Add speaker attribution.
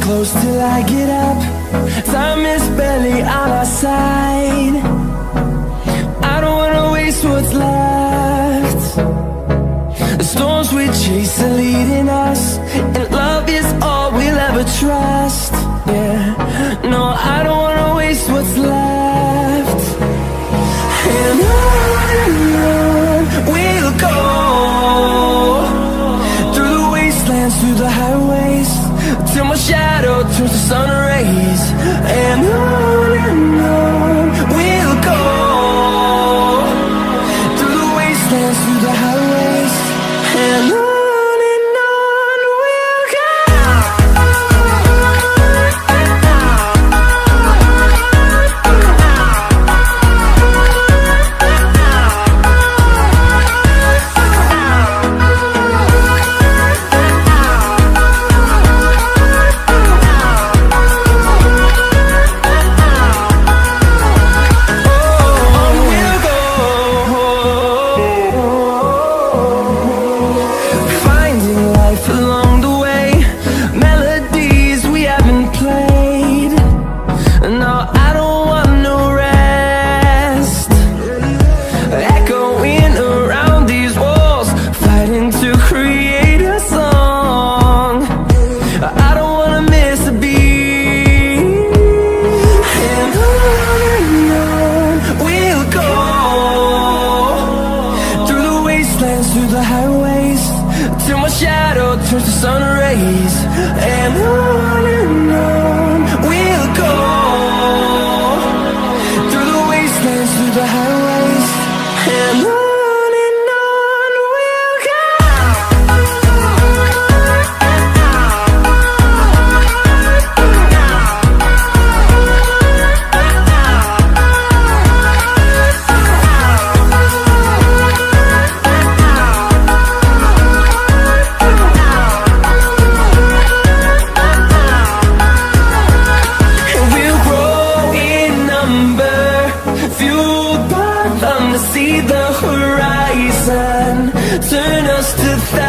Speaker 1: close till I get up. Time is barely on our side. I don't wanna waste what's left. The storms we chase are leading us, and love is all we'll ever trust. Yeah, no, I don't wanna waste what's left. And on we'll go, through the wastelands, through the highways, till my shadow turns to sun rays. And on we'll go, through the wastelands, through the highways, and on we'll go. Through the highways, till my shadow turns to sun rays. And on we'll go, through the wastelands, through the highways, and on we'll go. See the horizon, turn us to thousands.